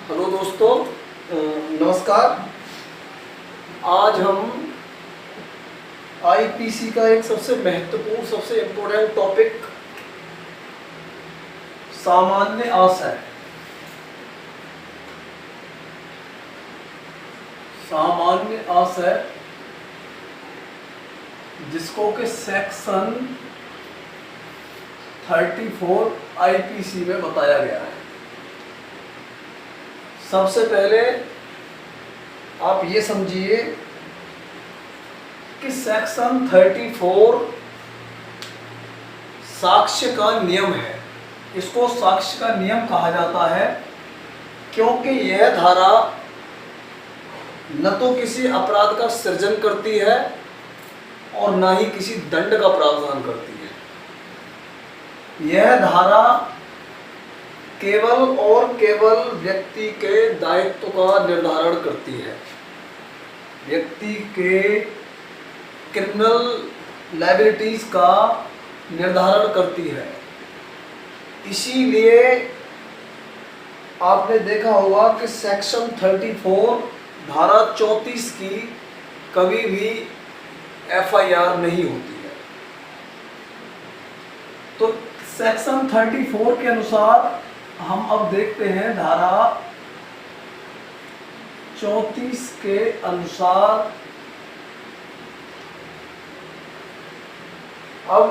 Hello दोस्तों, नमस्कार। आज हम आईपीसी का एक सबसे महत्वपूर्ण, सबसे इम्पोर्टेंट टॉपिक सामान्य आशय, जिसको कि सेक्शन 34 आईपीसी में बताया गया है। सबसे पहले आप ये समझिए कि सेक्शन 34 साक्ष्य का नियम है। इसको साक्ष्य का नियम कहा जाता है क्योंकि यह धारा न तो किसी अपराध का सृजन करती है और न ही किसी दंड का प्रावधान करती है। यह धारा केवल और केवल व्यक्ति के दायित्व का निर्धारण करती है, व्यक्ति के क्रिमिनल लायबिलिटीज का निर्धारण करती है। इसीलिए आपने देखा होगा कि सेक्शन 34 धारा 34 की कभी भी एफआईआर नहीं होती है। तो सेक्शन 34 के अनुसार हम अब देखते हैं धारा 34 के अनुसार अब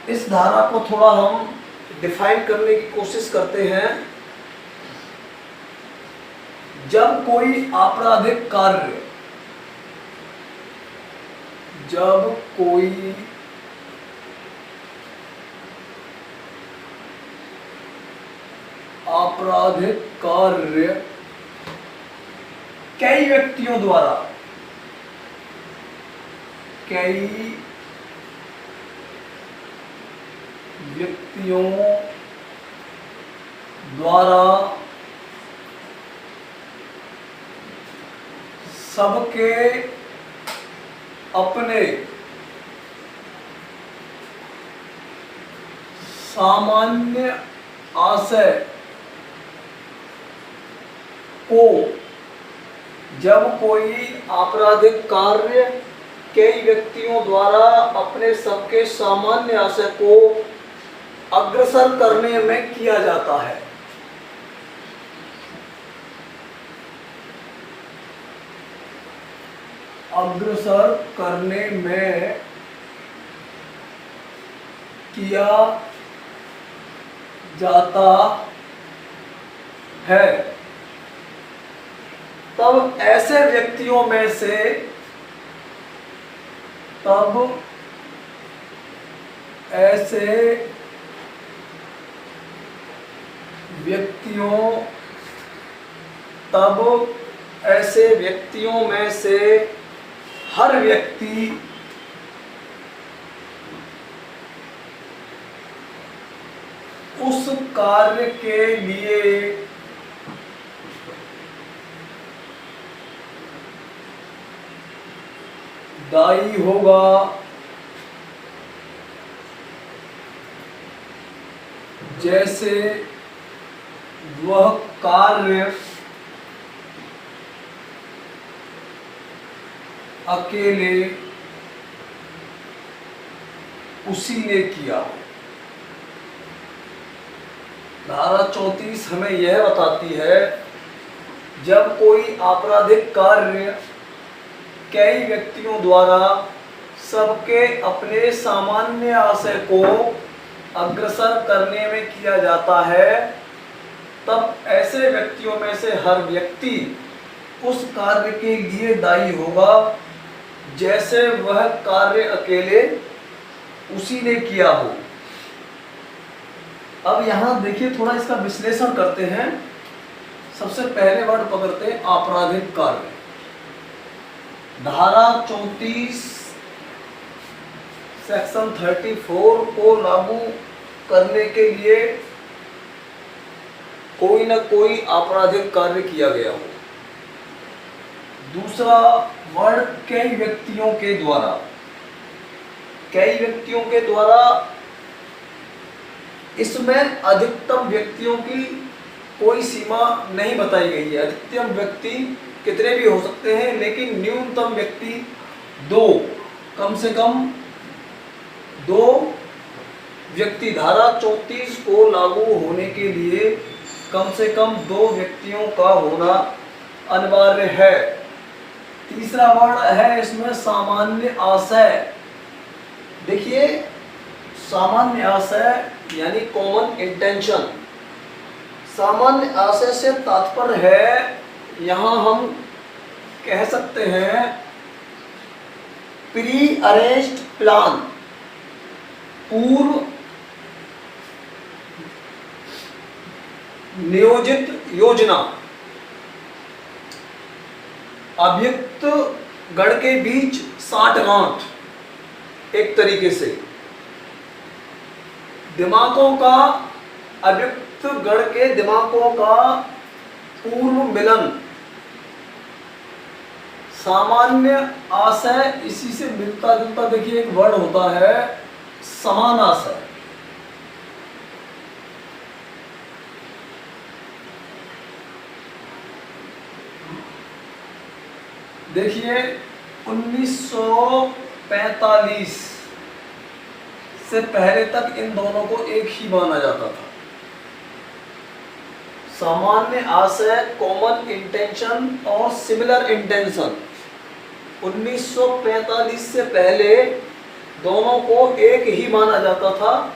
इस धारा को थोड़ा हम डिफाइन करने की कोशिश करते हैं। जब कोई आपराधिक कार्य, जब कोई आपराधिक कार्य कई व्यक्तियों द्वारा सबके अपने सामान्य आशय को, जब कोई आपराधिक कार्य कई व्यक्तियों द्वारा अपने सबके सामान्य आशय को अग्रसर करने में किया जाता है, अग्रसर करने में किया जाता है, तब ऐसे व्यक्तियों में से हर व्यक्ति उस कार्य के लिए दायी होगा, जैसे वह कार्य अकेले उसी ने किया हो। धारा 34 हमें यह बताती है, जब कोई आपराधिक कार्य कई व्यक्तियों द्वारा सबके अपने सामान्य आशय को अग्रसर करने में किया जाता है, तब ऐसे व्यक्तियों में से हर व्यक्ति उस कार्य के लिए दायी होगा, जैसे वह कार्य अकेले उसी ने किया हो। अब यहां देखिए, थोड़ा इसका विश्लेषण करते हैं। सबसे पहले वर्ड पकड़ते हैं आपराधिक कार्य। धारा 34 सेक्शन 34 को लागू करने के लिए कोई न कोई आपराधिक कार्य किया गया हो। दूसरा वर्ड कई व्यक्तियों के द्वारा, कई व्यक्तियों के द्वारा इसमें अधिकतम व्यक्तियों की कोई सीमा नहीं बताई गई है। अधिकतम व्यक्ति कितने भी हो सकते हैं, लेकिन न्यूनतम व्यक्ति 2, कम से कम 2 व्यक्ति। धारा 34 को लागू होने के लिए कम से कम 2 व्यक्तियों का होना अनिवार्य है। तीसरा वर्ड है इसमें सामान्य आशय। देखिए, सामान्य आशय यानी कॉमन इंटेंशन। सामान्य आशय से तात्पर्य है, यहाँ हम कह सकते हैं प्री अरेंज्ड प्लान, पूर्व नियोजित योजना। अभियुक्त गण के बीच साठगांठ, एक तरीके से दिमागों का, अभियुक्त गण के दिमागों का पूर्व मिलन। सामान्य आशय इसी से मिलता जुलता देखिए एक वर्ड होता है समान आशय। देखिए 1945 से पहले तक इन दोनों को एक ही माना जाता था। सामान्य आशय, कॉमन इंटेंशन और सिमिलर इंटेंशन। 1945 से पहले दोनों को एक ही माना जाता था।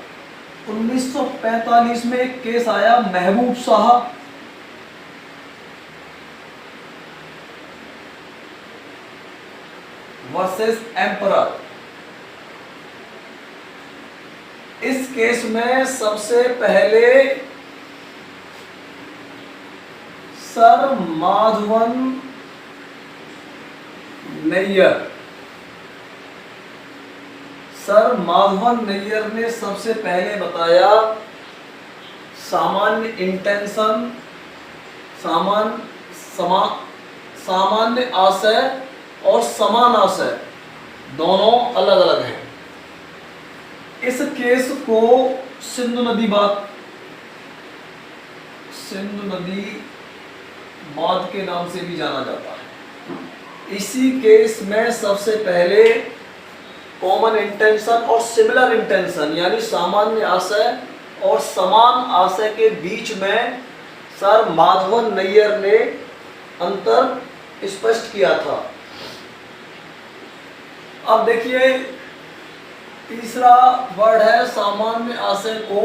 1945 में एक केस आया महबूब शाह वर्सेस एम्परर। इस केस में सबसे पहले सर माधवन नैयर ने सबसे पहले बताया सामान्य इंटेंशन, सामान्य आशय और समान आशय दोनों अलग अलग हैं। इस केस को सिंधु नदी वाद के नाम से भी जाना जाता है। इसी केस में सबसे पहले कॉमन इंटेंशन और सिमिलर इंटेंशन यानी सामान्य आशय और समान आशय के बीच में सर माधवन नैयर ने अंतर स्पष्ट किया था। अब देखिए तीसरा वर्ड है सामान्य आशय को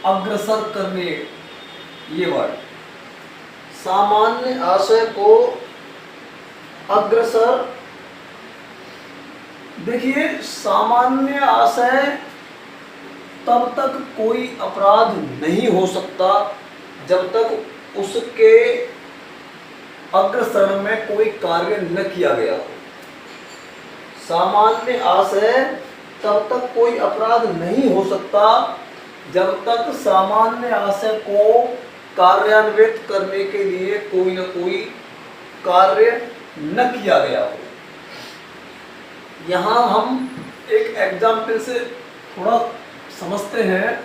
अग्रसर करने। ये वर्ड सामान्य आशय को अग्रसर। देखिए सामान्य आशय तब तक कोई अपराध नहीं हो सकता जब तक उसके अग्रसर में कोई कार्य न किया गया हो। सामान्य आशय तब तक कोई अपराध नहीं हो सकता जब तक सामान्य आशय को कार्यान्वित करने के लिए कोई न कोई कार्य न किया गया हो। यहाँ हम एक एग्जाम्पल से थोड़ा समझते हैं।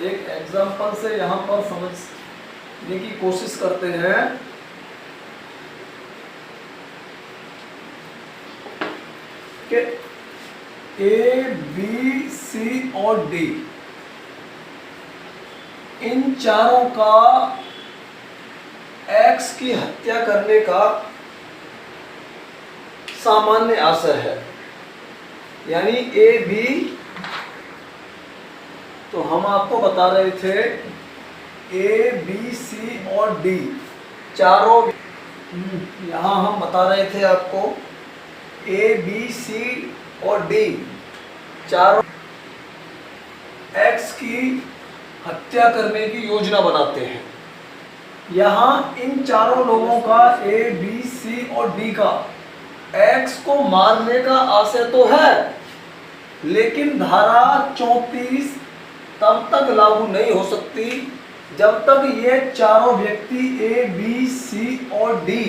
एक एग्जाम्पल से यहाँ पर समझने की कोशिश करते हैं कि ए, बी, सी और डी इन चारों का एक्स की हत्या करने का सामान्य आशय है। यानी ए, बी, तो हम आपको बता रहे थे ए, बी, सी और डी चारों, यहाँ हम बता रहे थे आपको ए, बी, सी और डी चारों एक्स की हत्या करने की योजना बनाते हैं। यहाँ इन चारों लोगों का ए, बी, सी और डी का एक्स को मारने का आशय तो है, लेकिन धारा 34 तब तक लागू नहीं हो सकती जब तक ये चारों व्यक्ति ए, बी, सी और डी,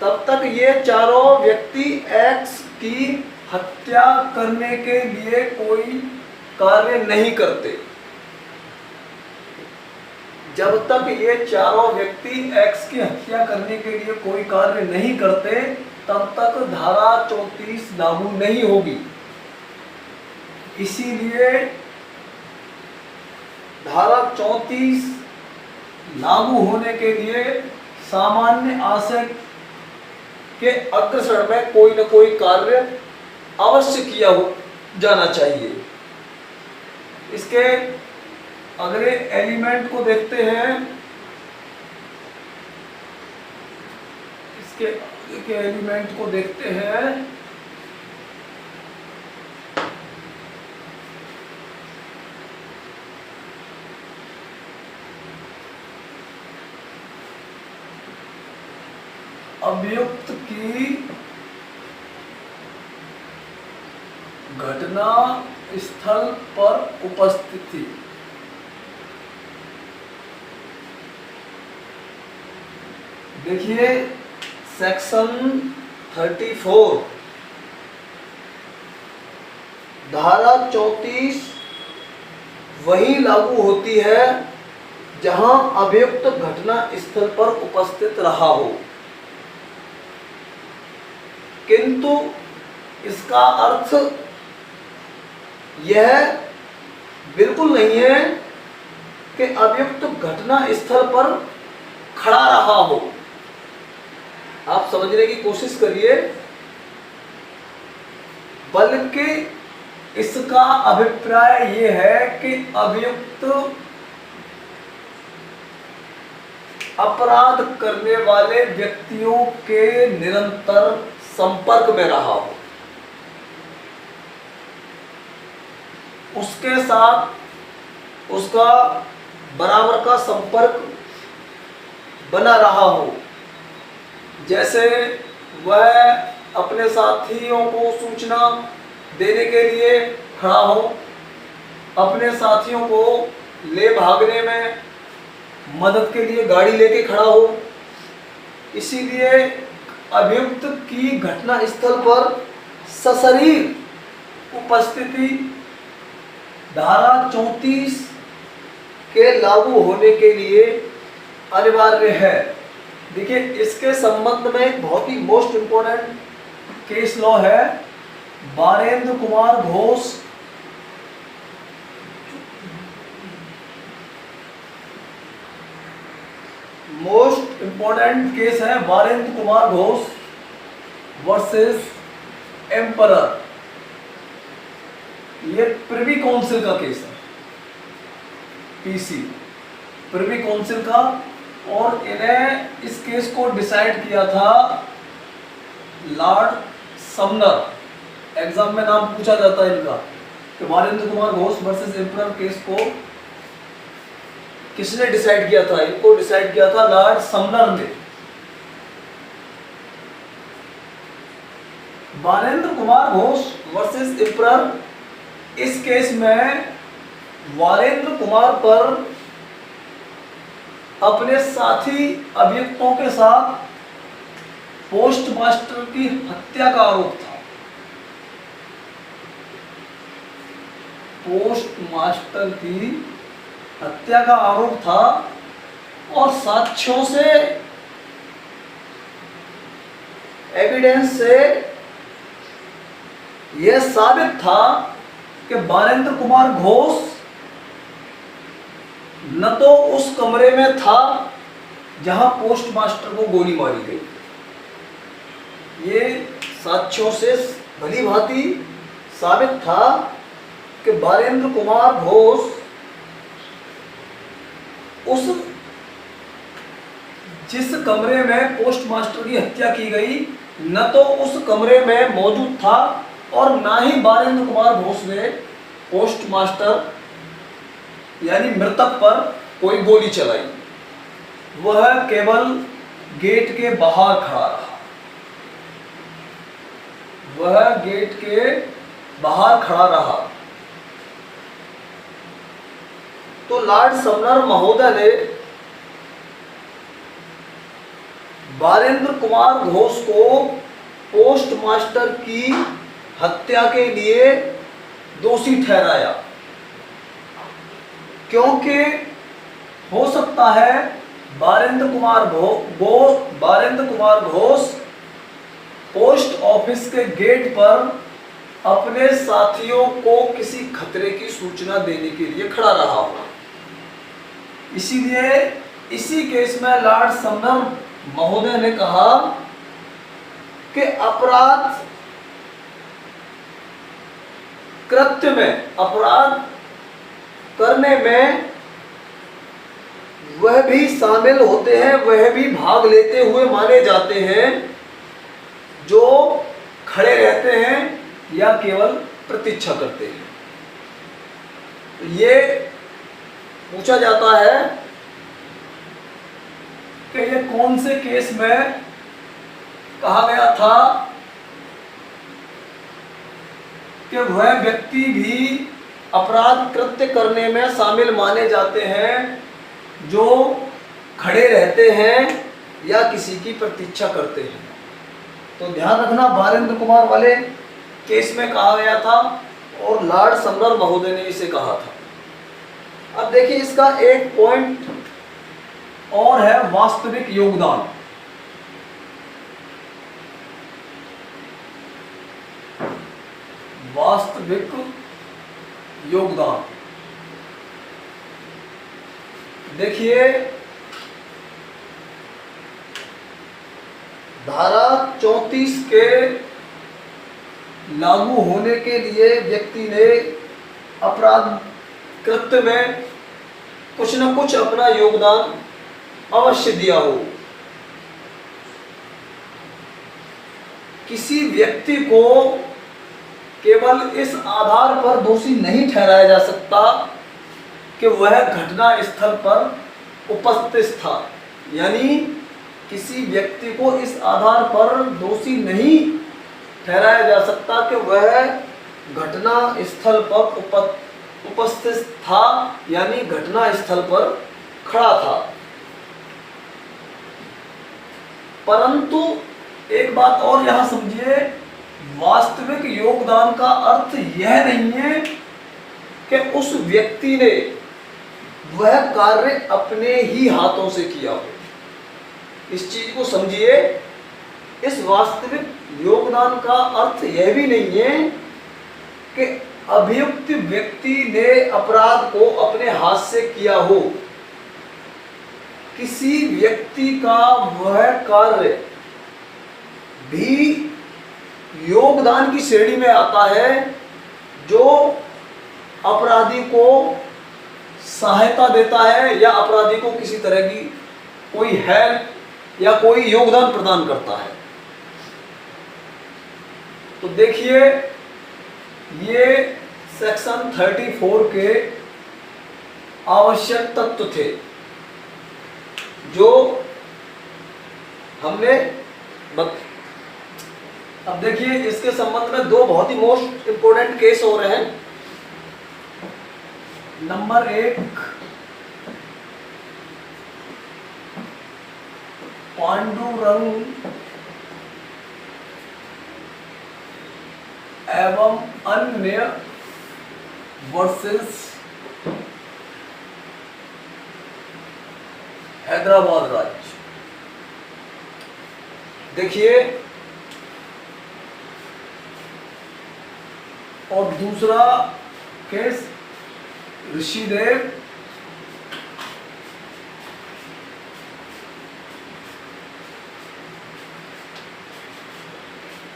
तब तक ये चारों व्यक्ति एक्स की हत्या करने के लिए कोई कार्य नहीं करते। जब तक ये चारों व्यक्ति एक्स की हत्या करने के लिए कोई कार्य नहीं करते तब तक धारा 34 लागू नहीं होगी। इसीलिए धारा 34 लागू होने के लिए सामान्य आशय के अग्रसर में कोई न कोई कार्य अवश्य किया जाना चाहिए। इसके अगले एलिमेंट को देखते हैं। इसके एलिमेंट को देखते हैं। अभियुक्त की घटना स्थल पर उपस्थिति। देखिए सेक्शन 34 धारा 34 वही लागू होती है जहां अभियुक्त घटना स्थल पर उपस्थित रहा हो, किंतु इसका अर्थ यह बिल्कुल नहीं है कि अभियुक्त घटना स्थल पर खड़ा रहा हो। आप समझने की कोशिश करिए, बल्कि इसका अभिप्राय यह है कि अभियुक्त अपराध करने वाले व्यक्तियों के निरंतर संपर्क में रहा हो, उसके साथ उसका बराबर का संपर्क बना रहा हो। जैसे वह अपने साथियों को सूचना देने के लिए खड़ा हो, अपने साथियों को ले भागने में मदद के लिए गाड़ी लेके खड़ा हो। इसीलिए अभियुक्त की घटना स्थल पर सशरीर उपस्थिति धारा 34 के लागू होने के लिए अनिवार्य है। देखिए इसके संबंध में एक बहुत ही मोस्ट इंपोर्टेंट केस लॉ है, Barendra Kumar Ghosh most important case है बारेंद्र कुमार घोष वर्सेस एम्परर। ये प्रिवी काउंसिल का केस है, पीसी प्रिवी काउंसिल का, और इन्हें इस केस को डिसाइड किया था लॉर्ड समनर। एग्जाम में नाम पूछा जाता है इनका कि Barendra Kumar Ghosh versus emperor case को किसने डिसाइड किया था। इनको डिसाइड किया था लॉर्ड समनर ने। बारेंद्र कुमार घोष वर्सेस एम्परर, इस केस में बारेंद्र कुमार पर अपने साथी अभियुक्तों के साथ पोस्टमास्टर की हत्या का आरोप था। पोस्टमास्टर की हत्या का आरोप था और साक्ष्यों से, एविडेंस से यह साबित था कि बारेंद्र कुमार घोष न तो उस कमरे में था जहां पोस्टमास्टर को गोली मारी गई। ये साक्ष्यों से भली भांति साबित था कि बारेंद्र कुमार घोष उस जिस कमरे में पोस्टमास्टर की हत्या की गई न तो उस कमरे में मौजूद था और ना ही बारेंद्र कुमार घोष ने पोस्टमास्टर यानी मृतक पर कोई गोली चलाई। वह केवल गेट के बाहर खड़ा रहा। वह गेट के बाहर खड़ा रहा। तो लॉर्ड समनर महोदय ने बारेंद्र कुमार घोष को पोस्टमास्टर की हत्या के लिए दोषी ठहराया, क्योंकि हो सकता है बारेंद्र कुमार घोष पोस्ट ऑफिस के गेट पर अपने साथियों को किसी खतरे की सूचना देने के लिए खड़ा रहा हो। इसीलिए इसी केस में लॉर्ड समनर महोदय ने कहा कि अपराध कृत्य में, अपराध करने में वह भी शामिल होते हैं, वह भी भाग लेते हुए माने जाते हैं जो खड़े रहते हैं या केवल प्रतीक्षा करते हैं। तो ये पूछा जाता है कि ये कौन से केस में कहा गया था कि वह व्यक्ति भी अपराध कृत्य करने में शामिल माने जाते हैं जो खड़े रहते हैं या किसी की प्रतीक्षा करते हैं। तो ध्यान रखना, बारेंद्र कुमार वाले केस में कहा गया था और लॉर्ड समनर महोदय ने इसे कहा था। अब देखिए इसका एक पॉइंट और है, वास्तविक योगदान। वास्तविक योगदान देखिए, धारा 34 के लागू होने के लिए व्यक्ति ने अपराध कृत्य में कुछ न कुछ अपना योगदान अवश्य दिया हो। किसी व्यक्ति को केवल इस आधार पर दोषी नहीं ठहराया जा सकता कि वह घटना स्थल पर उपस्थित था, यानी किसी व्यक्ति को इस आधार पर दोषी नहीं ठहराया जा सकता कि वह घटना स्थल पर उपस्थित था, यानी घटना स्थल पर खड़ा था। परंतु एक बात और यहां समझिए, वास्तविक योगदान का अर्थ यह नहीं है कि उस व्यक्ति ने वह कार्य अपने ही हाथों से किया हो। इस चीज को समझिए, इस वास्तविक योगदान का अर्थ यह भी नहीं है कि अभियुक्त व्यक्ति ने अपराध को अपने हाथ से किया हो। किसी व्यक्ति का वह कार्य भी योगदान की श्रेणी में आता है जो अपराधी को सहायता देता है या अपराधी को किसी तरह की कोई हेल्प या कोई योगदान प्रदान करता है। तो देखिए, ये सेक्शन 34 के आवश्यक तत्व थे जो हमने अब देखिए इसके संबंध में दो बहुत ही मोस्ट इंपोर्टेंट केस हो रहे हैं। नंबर 1, पांडुरंग एवं अन्य वर्सेस हैदराबाद राज्य। देखिए, और दूसरा केस ऋषिदेव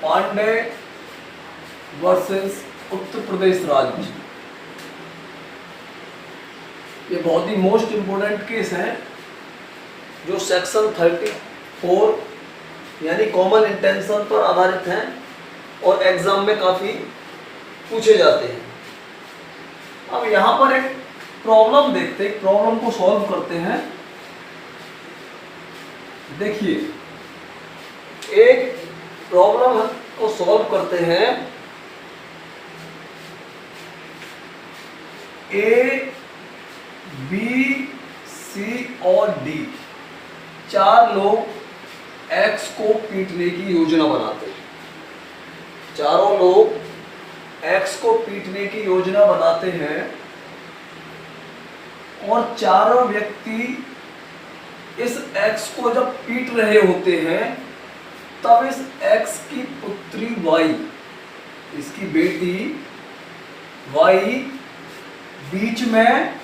पांडे वर्सेस उत्तर प्रदेश राज्य। ये बहुत ही मोस्ट इंपोर्टेंट केस है जो सेक्शन 34 यानी कॉमन इंटेंशन पर आधारित हैं और एग्जाम में काफी पूछे जाते हैं। अब यहां पर एक प्रॉब्लम देखते हैं, प्रॉब्लम को सॉल्व करते हैं। देखिए, एक प्रॉब्लम को सॉल्व करते हैं। ए, बी, सी और डी 4 लोग एक्स को पीटने की योजना बनाते हैं। चारों लोग एक्स को पीटने की योजना बनाते हैं और चारों व्यक्ति इस एक्स को जब पीट रहे होते हैं तब इस एक्स की पुत्री वाई, इसकी बेटी वाई बीच में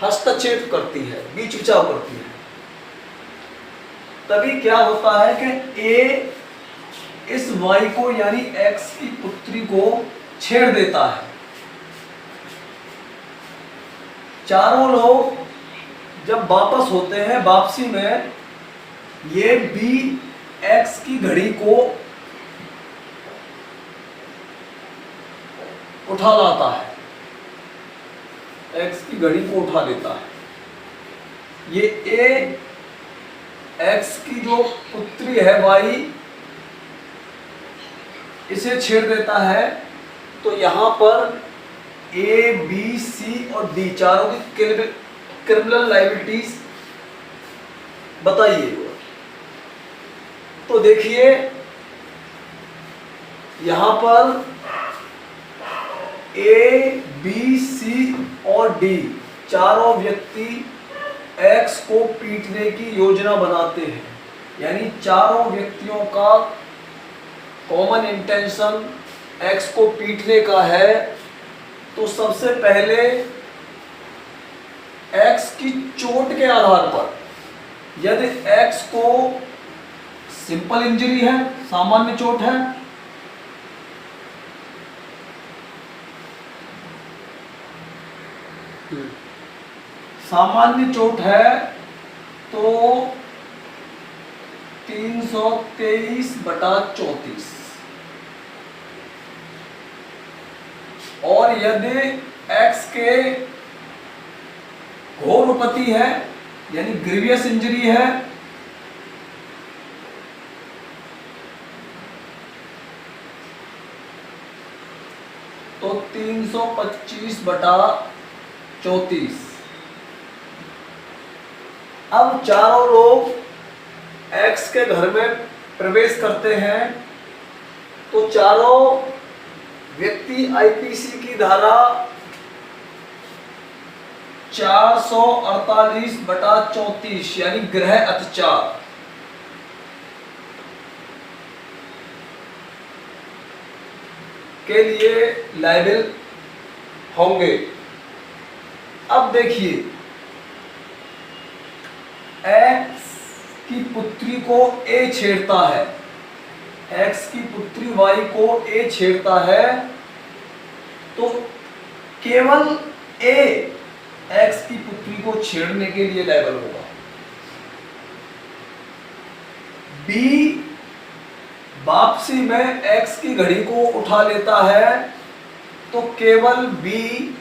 हस्तक्षेप करती है, बीच बचाव करती है। तभी क्या होता है कि ए इस वाई को यानी एक्स की पुत्री को छेड़ देता है। चारों लोग जब वापस होते हैं, वापसी में ये बी एक्स की घड़ी को उठा लाता है, एक्स की घड़ी को उठा लेता है। ये ए एक्स की जो पुत्री है वाई, इसे छेड़ देता है। तो यहां पर ए बी सी और डी चारों की क्रिमिनल लायबिलिटीज बताइए। तो देखिए यहां पर ए बी सी और डी चारों व्यक्ति एक्स को पीटने की योजना बनाते हैं, यानी चारों व्यक्तियों का कॉमन इंटेंशन एक्स को पीटने का है। तो सबसे पहले एक्स की चोट के आधार पर यदि एक्स को सिंपल इंजरी है, सामान्य चोट है, सामान्य चोट है तो 323/34 और यदि एक्स के घोर उपति है यानी ग्रीवियस इंजरी है तो 325/34। अब चारों लोग एक्स के घर में प्रवेश करते हैं तो चारों व्यक्ति आईपीसी की धारा 448/34 यानी गृह अत्याचार के लिए लायबल होंगे। अब देखिए एक्स की पुत्री को ए छेड़ता है, एक्स की पुत्री वाई को ए छेड़ता है तो केवल ए एक्स की पुत्री को छेड़ने के लिए लायबल होगा। बी वापसी में एक्स की घड़ी को उठा लेता है तो केवल बी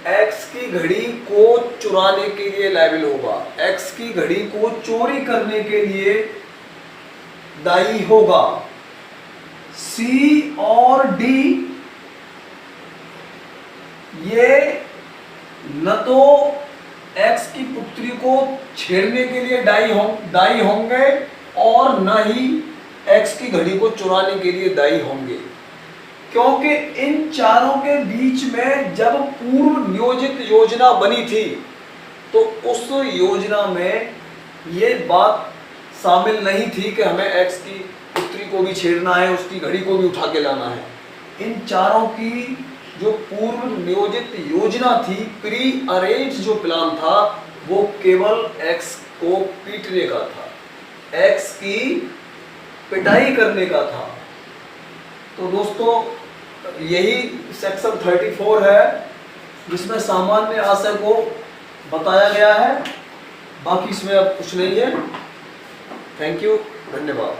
एक्स की घड़ी को चुराने के लिए लायबल होगा, एक्स की घड़ी को चोरी करने के लिए दायी होगा। सी और डी ये न तो एक्स की पुत्री को छेड़ने के लिए दायी होंगे और न ही एक्स की घड़ी को चुराने के लिए दायी होंगे, क्योंकि इन चारों के बीच में जब पूर्व नियोजित योजना बनी थी तो उस योजना में ये बात शामिल नहीं थी कि हमें एक्स की पुत्री को भी छेड़ना है, उसकी घड़ी को भी उठा के लाना है। इन चारों की जो पूर्व नियोजित योजना थी, प्री अरेंज जो प्लान था, वो केवल एक्स को पीटने का था, एक्स की पिटाई करने का था। तो दोस्तों यही सेक्शन 34 है जिसमें सामान्य आशय को बताया गया है, बाकी इसमें अब कुछ नहीं है। थैंक यू, धन्यवाद।